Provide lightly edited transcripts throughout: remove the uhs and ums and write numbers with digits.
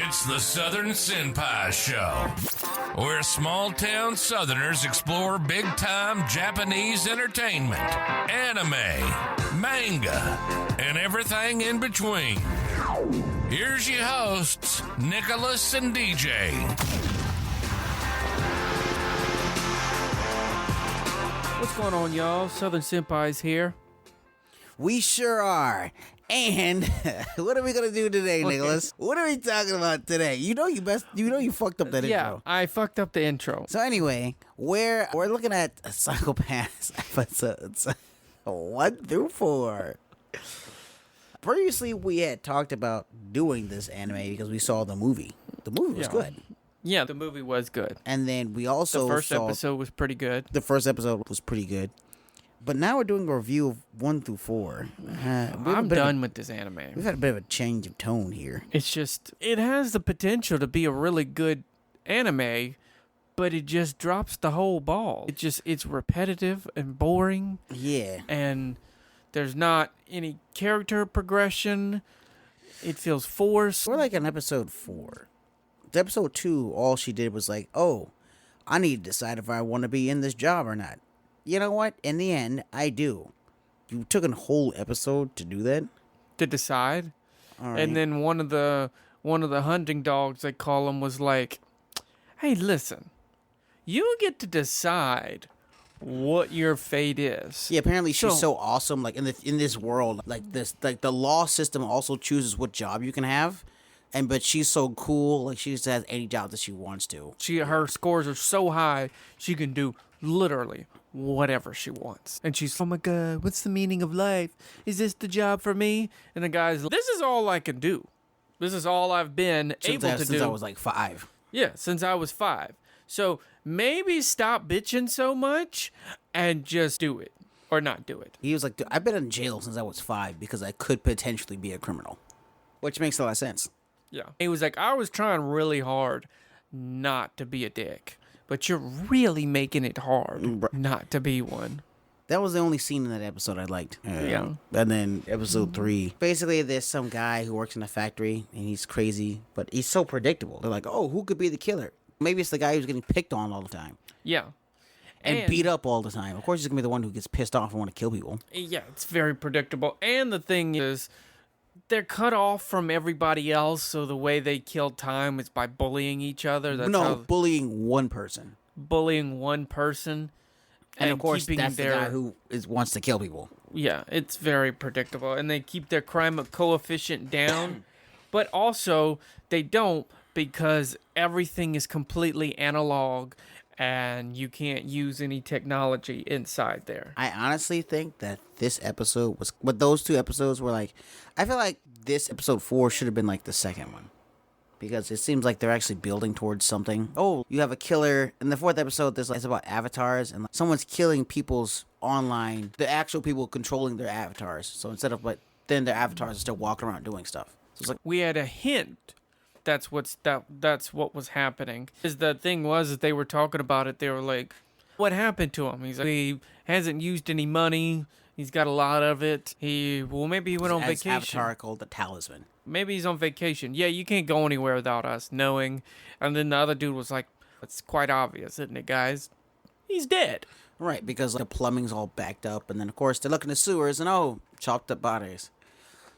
It's the Southern Senpais Show, where small-town Southerners explore big-time Japanese entertainment, anime, manga, and everything in between. Here's your hosts, Nicholas and DJ. What's going on, y'all? Southern Senpais here. We sure are. And what are we gonna do today, Nicholas? What are we talking about today? You fucked up that Yeah, intro. I fucked up the intro. So anyway, we're looking at Psychopaths episodes 1 through 4. Previously, we had talked about doing this anime because we saw the movie. The movie was good. Yeah, the movie was good. And then we also The first saw episode was pretty good. the first episode was pretty good. But now we're doing a review of 1 through 4. I'm done with this anime. We've had a bit of a change of tone here. It's just, it has the potential to be a really good anime, but it just drops the whole ball. It's repetitive and boring. Yeah. And there's not any character progression. It feels forced. We're like on episode 4. The episode 2, all she did was like, oh, I need to decide if I want to be in this job or not. You know what? In the end, I do. You took a whole episode to do that? To decide. All right. And then one of the hunting dogs, they call him, was like, hey, listen, you get to decide what your fate is. Yeah, apparently she's so awesome. Like in this world, like the law system also chooses what job you can have. But she's so cool, like she just has any job that she wants to. Her scores are so high, she can do literally whatever she wants. And she's, oh my God, what's the meaning of life? Is this the job for me? And the guy's like, this is all I can do. This is all I've been able to do. Since I was like 5. Yeah, since I was 5. So maybe stop bitching so much and just do it. Or not do it. He was like, I've been in jail since I was 5 because I could potentially be a criminal. Which makes a lot of sense. Yeah. He was like, I was trying really hard not to be a dick, but you're really making it hard not to be one. That was the only scene in that episode I liked. Yeah. And then episode 3. Basically, there's some guy who works in a factory, and he's crazy, but he's so predictable. They're like, oh, who could be the killer? Maybe it's the guy who's getting picked on all the time. Yeah. And beat up all the time. Of course, he's going to be the one who gets pissed off and want to kill people. Yeah, it's very predictable. And the thing is, they're cut off from everybody else, so the way they kill time is by bullying each other. Bullying one person. Bullying one person. And of course, that's the guy who wants to kill people. Yeah, it's very predictable. And they keep their crime coefficient down. But also, they don't, because everything is completely analog and you can't use any technology inside there. I honestly think that this episode was... But those 2 episodes were like... I feel like this episode 4 should have been like the second one. Because it seems like they're actually building towards something. Oh, you have a killer. In the 4th episode, it's about avatars. And someone's killing people's online... The actual people controlling their avatars. So instead of... But then their avatars are still walking around doing stuff. So it's like... We had a hint. That's what was happening. Because the thing was that they were talking about it. They were like, what happened to him? He's like, he hasn't used any money. He's got a lot of it. Maybe he went on vacation. Avatar called the Talisman. Maybe he's on vacation. Yeah, you can't go anywhere without us knowing. And then the other dude was like, it's quite obvious, isn't it, guys? He's dead. Right, because the plumbing's all backed up. And then, of course, they look in the sewers and, chopped up bodies.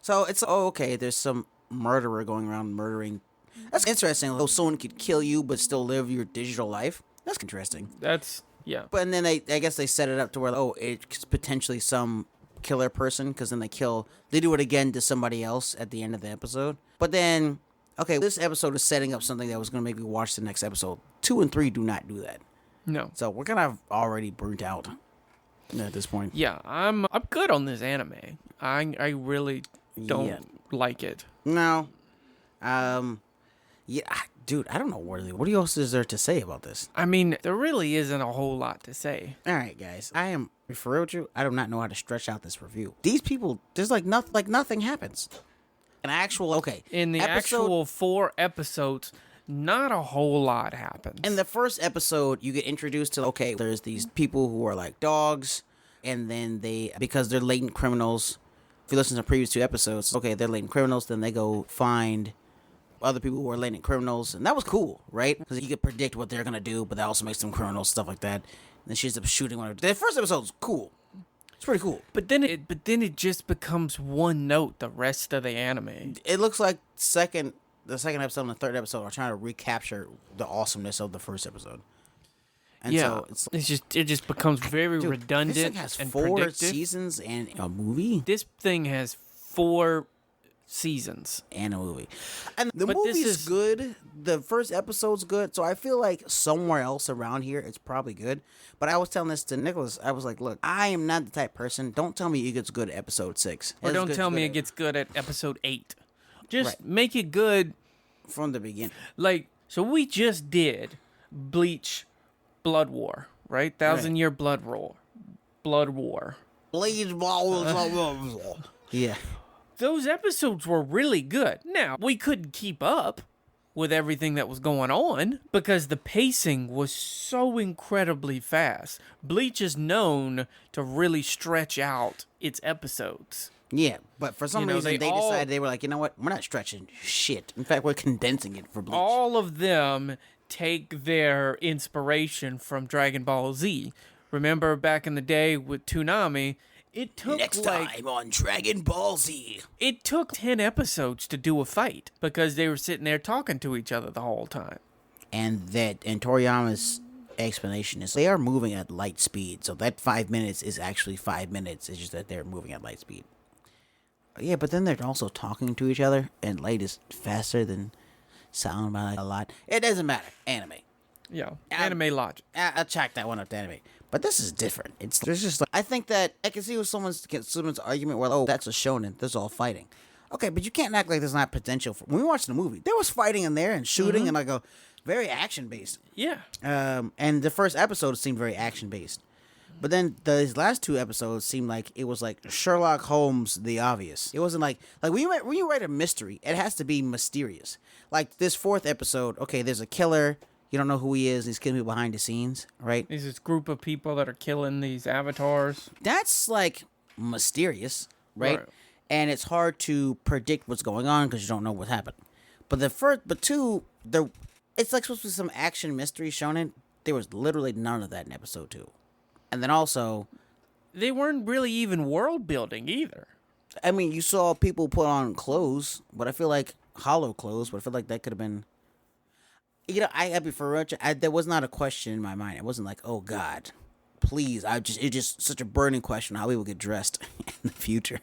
So it's, okay, there's some murderer going around murdering. That's interesting. Someone could kill you but still live your digital life. That's interesting. Yeah. But and then I guess they set it up to where, it's potentially some killer person, because then they do it again to somebody else at the end of the episode. But then, this episode is setting up something that was going to make me watch the next episode. 2 and 3 do not do that. No. So we're kind of already burnt out at this point. Yeah, I'm good on this anime. I really don't like it. No. Yeah, dude, I don't know really. What else is there to say about this? I mean, there really isn't a whole lot to say. All right, guys. I am for real with you. I do not know how to stretch out this review. These people, there's nothing happens. An actual in the actual 4 episodes, not a whole lot happens. In the first episode, you get introduced to there's these people who are like dogs, and then because they're latent criminals. If you listen to the previous 2 episodes, they're latent criminals. Then they go find other people who are latent criminals, and that was cool, right? Because you could predict what they're gonna do, but that also makes them criminals, stuff like that. And then she ends up shooting one of them. The first episode was cool. It's pretty cool. But then it just becomes one note the rest of the anime. It looks like the second episode and the third episode are trying to recapture the awesomeness of the first episode. And yeah, so it just becomes very redundant. This thing has and 4 predictive. seasons and a movie. This thing has 4 seasons And a movie. And the But this movie's is- good. The first episode's good. So I feel like somewhere else around here it's probably good. But I was telling this to Nicholas. I was like, look, I am not the type of person. Don't tell me it gets good at episode 6. or don't tell me it gets good at episode 8. Just make it good from the beginning. like so we just did Bleach Blood War, right? 1,000-Year Blood War. Blade balls. Yeah. Those episodes were really good. Now, we couldn't keep up with everything that was going on because the pacing was so incredibly fast. Bleach is known to really stretch out its episodes. Yeah, but for some reason they decided they were like, you know what? We're not stretching shit. In fact, we're condensing it for Bleach. All of them take their inspiration from Dragon Ball Z. Remember back in the day with Toonami, it took Next time on Dragon Ball Z. It took 10 episodes to do a fight because they were sitting there talking to each other the whole time. And Toriyama's explanation is they are moving at light speed. So that 5 minutes is actually 5 minutes. It's just that they're moving at light speed. Yeah, but then they're also talking to each other, and light is faster than sound by like a lot. It doesn't matter. Anime. Yeah, anime logic. I'll check that one up to anime. But this is different. There's just like, I think that I can see with someone's argument where, oh, that's a shonen. There's all fighting. Okay, but you can't act like there's not potential. When we watched the movie, there was fighting in there and shooting and like a very action based. Yeah. And the first episode seemed very action based. But then these last 2 episodes seemed like it was like Sherlock Holmes, the obvious. It wasn't like when you write a mystery, it has to be mysterious. Like this 4th episode, okay, there's a killer. You don't know who he is. He's killing people behind the scenes, right? There's this group of people that are killing these avatars. That's like mysterious, right? And it's hard to predict what's going on because you don't know what happened. But it's like supposed to be some action mystery shonen. There was literally none of that in episode 2. And then also, they weren't really even world building either. I mean, you saw people put on clothes, but I feel like hollow clothes, but I feel like that could have been, you know, I be for real, there was not a question in my mind. It wasn't like, oh God, please. It's just such a burning question how we will get dressed in the future.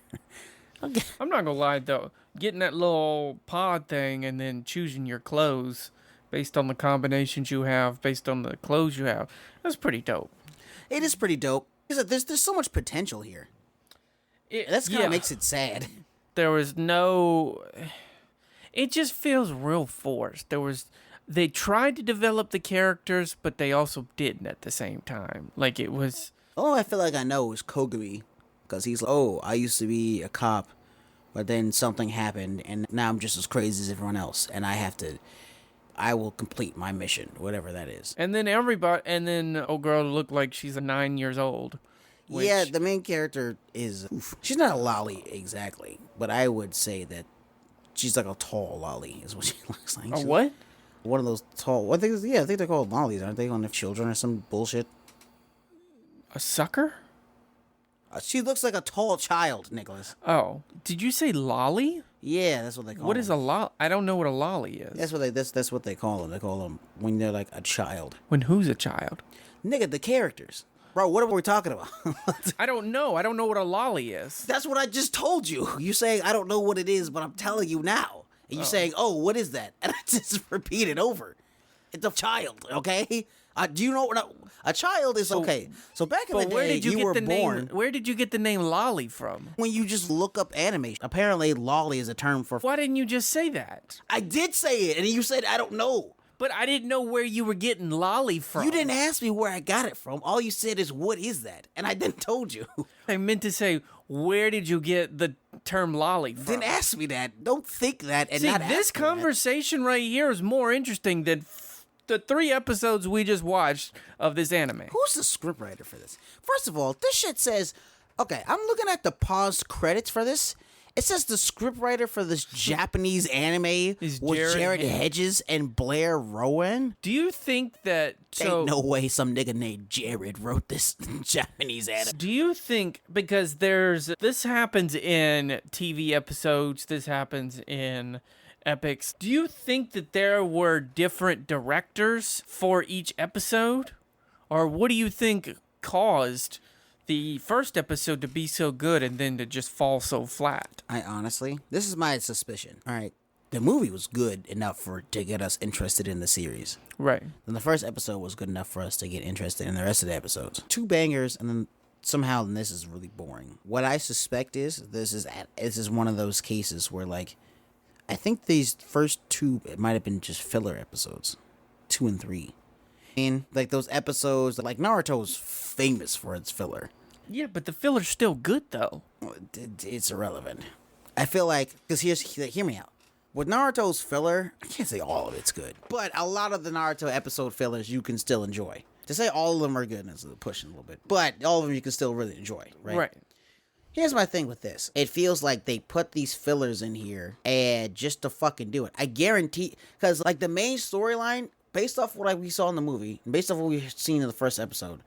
Okay. I'm not gonna lie though, getting that little pod thing and then choosing your clothes based on the combinations you have, based on the clothes you have, that's pretty dope. It is pretty dope. There's so much potential here. That's kind of makes it sad. There was no. It just feels real forced. They tried to develop the characters, but they also didn't at the same time. Like it was. Oh, I feel like I know is Kogami, because he's like, oh, I used to be a cop, but then something happened, and now I'm just as crazy as everyone else, and I will complete my mission, whatever that is. And then old girl looked like she's 9 years old. Yeah, the main character is, she's not a lolly exactly, but I would say that she's like a tall lolly is what she looks like. A what? One of those tall, I think they're called lollies, aren't they? On their children or some bullshit. A sucker? She looks like a tall child, Nicholas. Oh, did you say lolly? Yeah, that's what they call What them. is a lolly? I don't know what a lolly is. That's what they call them. They call them when they're like a child. When who's a child? Nigga, the characters. Bro, what are we talking about? I don't know. I don't know what a lolly is. That's what I just told you. You saying I don't know what it is, but I'm telling you now. And you saying, oh, what is that? And I just repeat it over. It's a child, okay? Do you know what a child is? Okay, so back in the day, you were born. Where did you get the name lolly from? When you just look up anime, apparently lolly is a term for. Why didn't you just say that? I did say it, and you said I don't know. But I didn't know where you were getting lolly from. You didn't ask me where I got it from. All you said is, what is that? And I then told you. I meant to say, where did you get the term lolly from? Didn't ask me that. Don't think that and See, not ask this me conversation right here is more interesting than the 3 episodes we just watched of this anime. Who's the scriptwriter for this? First of all, this shit says, okay, I'm looking at the paused credits for this, It says the scriptwriter for this Japanese anime Is was Jared Jared Hedges and Blair Rowan. Do you think that Ain't no way some nigga named Jared wrote this Japanese anime. Do you think, because this happens in TV episodes, this happens in epics, do you think that there were different directors for each episode? Or what do you think caused the first episode to be so good and then to just fall so flat? I honestly, this is my suspicion. All right, the movie was good enough to get us interested in the series. Right. Then the first episode was good enough for us to get interested in the rest of the episodes. 2 bangers, and then somehow this is really boring. What I suspect is this is one of those cases where, like, I think these first 2 it might have been just filler episodes, 2 and 3. And like those episodes, like Naruto's famous for its filler. Yeah, but the filler's still good, though. It's irrelevant. I feel like, because hear me out. With Naruto's filler, I can't say all of it's good, but a lot of the Naruto episode fillers you can still enjoy. To say all of them are good is pushing a little bit, but all of them you can still really enjoy, right? Right. Here's my thing with this. It feels like they put these fillers in here and just to fucking do it. I guarantee, because like the main storyline, based off what we saw in the movie, based off what we've seen in the first episode,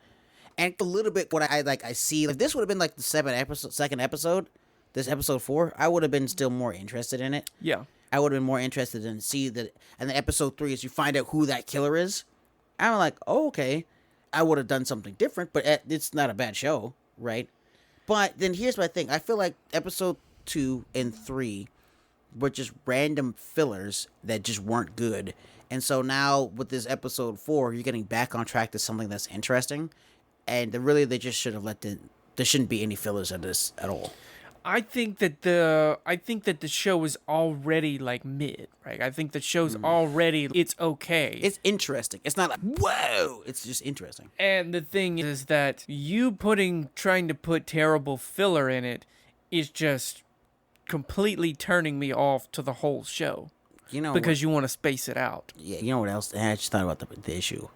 and a little bit what I see, if this would have been like the second episode, this episode 4, I would have been still more interested in it. Yeah. I would have been more interested in see that, and the episode 3 is you find out who that killer is. I'm like, oh, okay, I would have done something different, but it's not a bad show, right? But then here's my thing. I feel like episode 2 and 3 were just random fillers that just weren't good. And so now with this episode 4, you're getting back on track to something that's interesting. And they just should have there shouldn't be any fillers in this at all. I think that the show is already like mid, right? I think the show's already, it's okay. It's interesting. It's not like, whoa, it's just interesting. And the thing is that trying to put terrible filler in it is just completely turning me off to the whole show. You know, because you want to space it out. Yeah, you know what else? I just thought about the issue.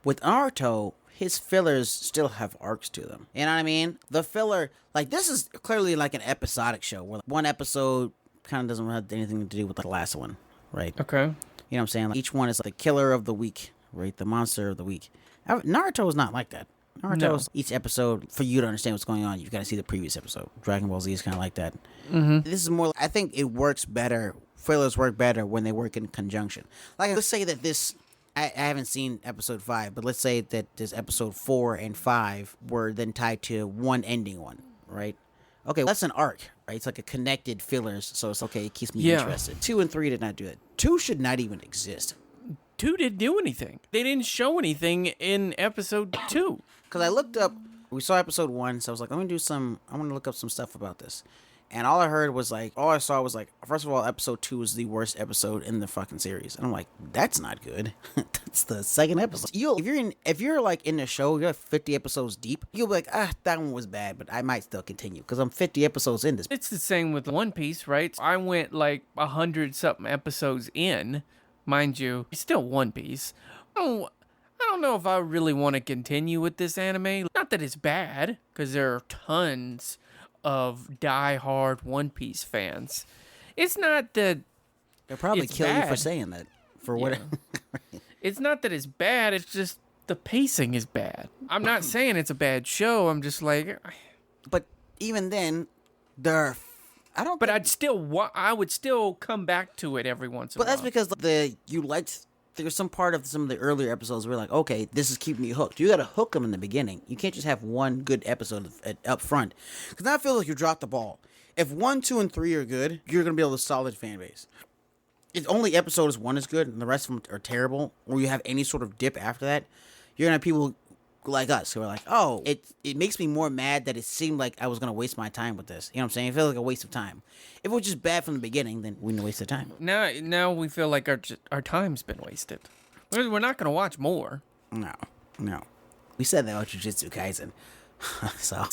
With Naruto, his fillers still have arcs to them. You know what I mean? The filler, like, this is clearly like an episodic show where one episode kind of doesn't have anything to do with the last one, right? Okay. You know what I'm saying? Like, each one is like the killer of the week, right? The monster of the week. Naruto is not like that. Naruto's each episode, for you to understand what's going on, you've got to see the previous episode. Dragon Ball Z is kind of like that. Mm-hmm. This is more, I think it works better. Fillers work better when they work in conjunction. Like, let's say that this, I haven't seen episode 5, but let's say that this episode 4 and 5 were then tied to one ending one, right? Okay, that's an arc, right? It's like a connected fillers, so it's okay, it keeps me interested. 2 and 3 did not do that. 2 should not even exist. 2 didn't do anything. They didn't show anything in episode 2. Because I looked up, we saw episode 1, so I was like, I want to look up some stuff about this. And all I saw was like, first of all, episode 2 is the worst episode in the fucking series. And I'm like, that's not good. That's the second episode. If you're like in the show, you're 50 episodes deep, you'll be like, that one was bad, but I might still continue because I'm 50 episodes in this. It's the same with One Piece, right? I went like 100-something episodes in, mind you. It's still One Piece. I don't know if I really want to continue with this anime. Not that it's bad, because there are tons of die-hard One Piece fans. It's not that they'll probably kill bad. You for saying that. For what? It's not that it's bad. It's just the pacing is bad. I'm not saying it's a bad show. I'm just like, but even then, I don't. But I would still come back to it every once in a while. But that's because you liked. There's some part of some of the earlier episodes where like, okay, this is keeping me hooked. You got to hook them in the beginning. You can't just have one good episode up front. Because now I feel like you dropped the ball. If 1, 2, and 3 are good, you're going to build a solid fan base. If only episode 1 is good and the rest of them are terrible, or you have any sort of dip after that, you're going to have people like us who are like, oh, it makes me more mad that it seemed like I was going to waste my time with this. You know what I'm saying? It feels like a waste of time. If it was just bad from the beginning, then we didn't waste the time. Now we feel like our time's been wasted. We're not going to watch more. No. We said that about Jujutsu Kaisen. So.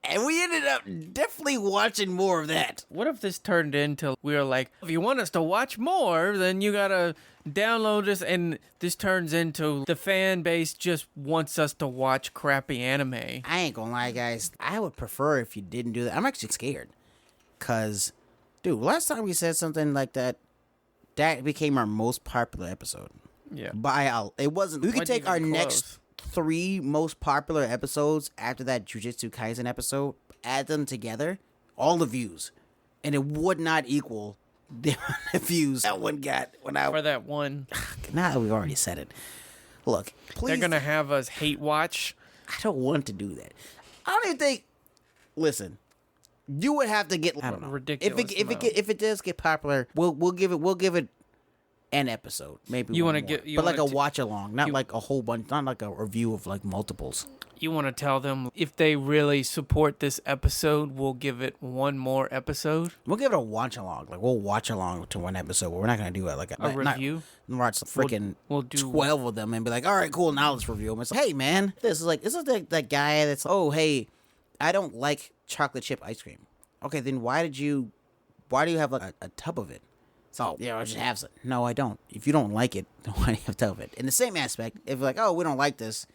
And we ended up definitely watching more of that. What if this turned into, we were like, if you want us to watch more, then you gotta download this, and this turns into the fan base just wants us to watch crappy anime. I ain't gonna lie, guys. I would prefer if you didn't do that. I'm actually scared. Because, dude, last time we said something like that, that became our most popular episode. Yeah. It wasn't. We could Wasn't take even our close. next 3 most popular episodes after that Jujutsu Kaisen episode, add them together, all the views, and it would not equal the amount of views that one got when I. For that one. Nah, we already said it. Look, please. They're gonna have us hate watch. I don't want to do that. I don't even think. Listen, you would have to get. I don't know. Ridiculous If it does get popular, we'll give it an episode, maybe. You want wanna to get- you but like wanna a watch along, not like a whole bunch, not like a review of like multiples. You want to tell them if they really support this episode, we'll give it one more episode. We'll give it a watch along. Like we'll watch along to one episode. We're not gonna do it like A review? Not watch freaking We'll do 12 of them and be like, all right, cool. Now let's review them. It's like, hey man, this is that guy that's oh hey, I don't like chocolate chip ice cream. Okay, then why do you have like a tub of it? So I just have some. No, I don't. If you don't like it, then why do you have a tub of it? In the same aspect, if you're like, oh, we don't like this,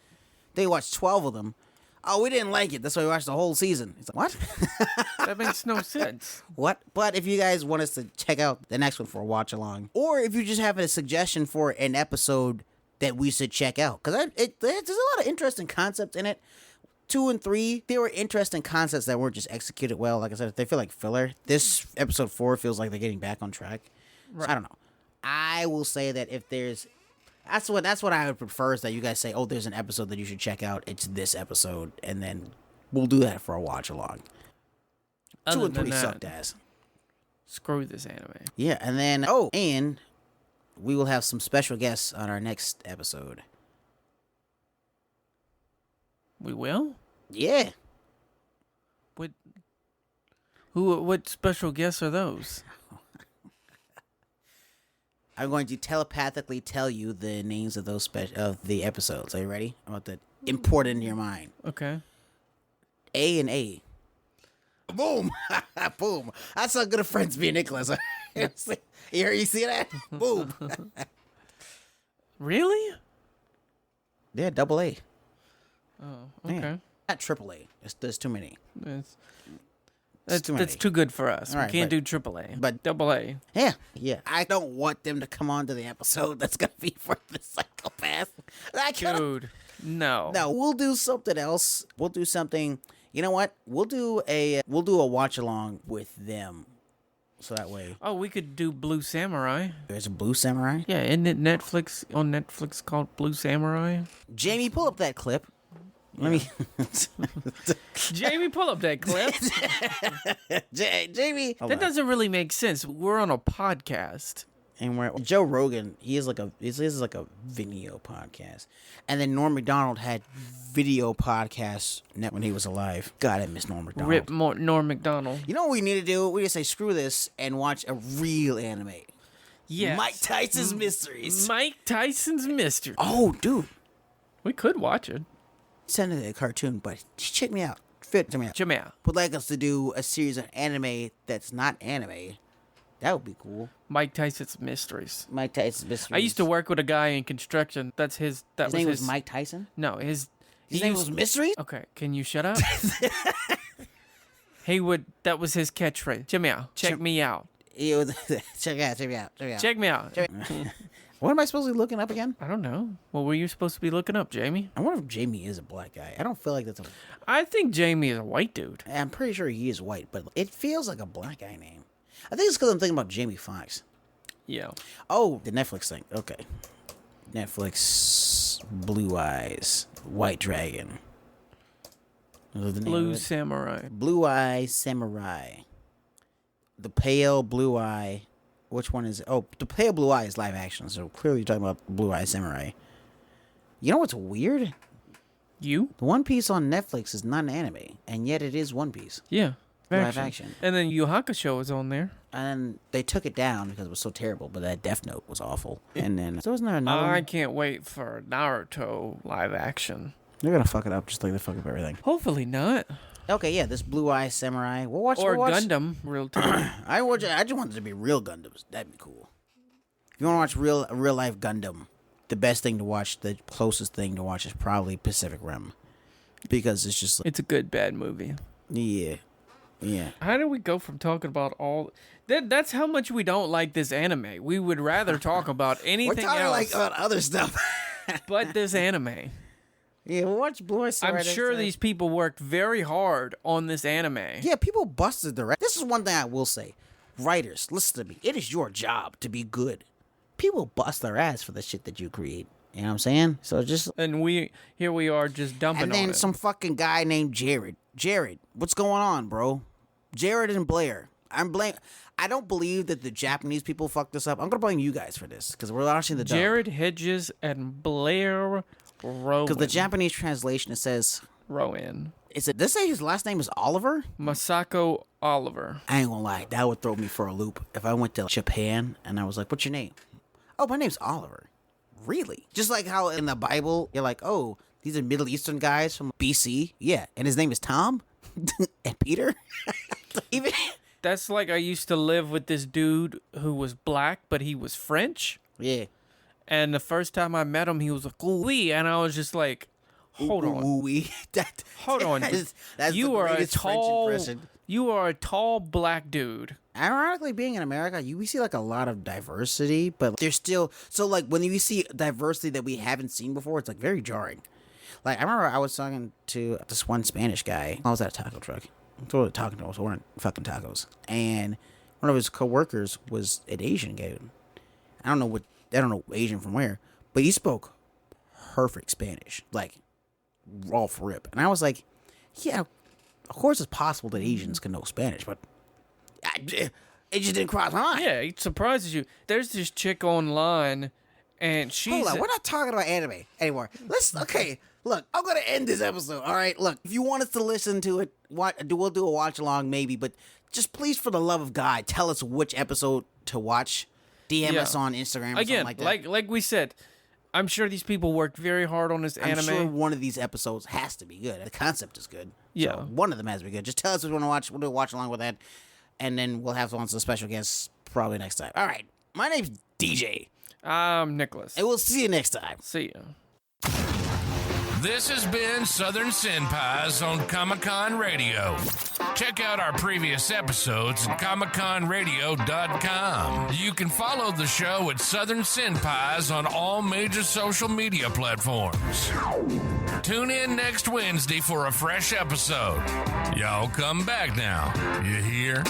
they watch 12 of them. Oh, we didn't like it. That's why we watched the whole season. It's like, what? That makes no sense. What? But if you guys want us to check out the next one for a watch along, or if you just have a suggestion for an episode that we should check out, because there's a lot of interesting concepts in it. 2 and 3, they were interesting concepts that weren't just executed well. Like I said, they feel like filler. This episode 4 feels like they're getting back on track. Right. So I don't know. I will say that if there's, that's what I would prefer is that you guys say, oh, there's an episode that you should check out. It's this episode, and then we'll do that for a watch along. 2 and 3 sucked ass. Screw this anime. Yeah, and then and we will have some special guests on our next episode. We will? Yeah. What special guests are those? I'm going to telepathically tell you the names of those of the episodes. Are you ready? I want that important in your mind. Okay. A and A. Boom. Boom. That's how good of friends me and Nicholas are. You see that? Boom. Really? Yeah, double A. Oh, okay. Yeah. Not triple A. There's too many. That's too good for us. Right, we can't do AAA, but double A. Yeah. I don't want them to come on to the episode that's gonna be for the psychopath. Dude, no. No, we'll do something else. We'll do something. You know what? We'll do a watch along with them, so that way. Oh, we could do Blue Samurai. There's a Blue Samurai. Yeah, isn't it on Netflix called Blue Samurai? Jamie, pull up that clip. Let me. Jamie, pull up that clip. Jamie, that doesn't really make sense. We're on a podcast. And Joe Rogan, he is like a video podcast, and then Norm Macdonald had video podcasts when he was alive. God, I miss Norm Macdonald. Rip Norm Macdonald. You know what we need to do? We just say screw this and watch a real anime. Yes. Mike Tyson's Mysteries. Mike Tyson's Mysteries. Oh, dude, We could watch it. send it a cartoon, but check me out. Check me out. Jamea. Would like us to do a series of anime that's not anime. That would be cool. Mike Tyson's Mysteries. Mike Tyson's Mysteries. I used to work with a guy in construction. That's his. That His was name his was Mike Tyson? No, his Name was Mystery? Okay, can you shut up? That was his catchphrase. Check me out. Check me out. Check me out. What am I supposed to be looking up again? I don't know. What were you supposed to be looking up, Jamie? I wonder if Jamie is a black guy. I don't feel like that's a... I think Jamie is a white dude. I'm pretty sure he is white, but it feels like a black guy name. I think it's because I'm thinking about Jamie Foxx. Yeah. Oh, the Netflix thing. Okay. Netflix, Blue Eyes, White Dragon. What was the name Blue of it? Samurai. Blue Eye Samurai. The Pale Blue Eye. Which one is it? Oh, the Pale Blue Eye is live action, so clearly you're talking about Blue Eye Samurai. You know what's weird? You? The One Piece on Netflix is not an anime, and yet it is One Piece. Yeah. Live action. And then Yu Hakusho was on there. And they took it down because it was so terrible, but that Death Note was awful. And then, so wasn't there another I one? can't wait for Naruto live action. They're gonna fuck it up just like they fuck up everything. Hopefully not. Okay, yeah, this Blue Eye Samurai. Or we'll watch. Gundam, real time. I just want it to be real Gundams. That'd be cool. If you want to watch real life Gundam, the best thing to watch, the closest thing to watch is probably Pacific Rim, because it's just like, It's a good bad movie. yeah. How did we go from talking about all that's how much we don't like this anime. We would rather talk about We're anything talking else like about other stuff. but this anime. Yeah, we'll watch Blue Eye Samurai. I'm sure these people worked very hard on this anime. Yeah, people busted the. This is one thing I will say. Writers, listen to me. It is your job to be good. People bust their ass for the shit that you create. You know what I'm saying? So just. And we are just dumping And on then it. some fucking guy named Jared. Jared, what's going on, bro? Jared and Blair. I don't believe that the Japanese people fucked this up. I'm gonna blame you guys for this because we're watching the dub. Jared Hedges and Blair Rowan. Because the Japanese translation it says. Rowan. This say his last name is Oliver? Masako Oliver. I ain't gonna lie, that would throw me for a loop if I went to Japan and I was like, "What's your name?" "Oh, my name's Oliver." Really? Just like how in the Bible you're like, "Oh, these are Middle Eastern guys from BC." Yeah, and his name is Tom and Peter. Even That's like I used to live with this dude who was black, but he was French. yeah. And the first time I met him, he was like, "Oui," and I was just like, "Hold on, Ooh-wee. hold on. That's You the are a greatest French tall, impression. you are a tall black dude." Ironically, being in America, we see like a lot of diversity, but there's still like when we see diversity that we haven't seen before, it's like very jarring. Like I remember I was talking to this one Spanish guy. I was at a taco truck. I was talking to him. So we're ordering fucking tacos, and one of his coworkers was an Asian guy. I don't know Asian from where, but he spoke perfect Spanish, like raw for rip. And I was like, yeah, of course it's possible that Asians can know Spanish, but it just didn't cross my mind. Yeah, it surprises you. There's this chick online, and she's Hold on, we're not talking about anime anymore. Okay, look, I'm gonna end this episode. All right, look, if you want us to listen to it, we'll do a watch along maybe, but just please, for the love of God, tell us which episode to watch. DM us on Instagram or again, something like that. like we said. I'm sure these people worked very hard on this anime. I'm sure one of these episodes has to be good. The concept is good. Yeah. So one of them has to be good. Just tell us what you want to watch. We'll do a watch along with that. And then we'll have some special guests probably next time. All right. My name's DJ. I'm Nicholas. And we'll see you next time. See ya. This has been Southern Senpais on Comic-Con Radio. Check out our previous episodes at comicconradio.com. You can follow the show at Southern Senpais on all major social media platforms. Tune in next Wednesday for a fresh episode. Y'all come back now. You hear?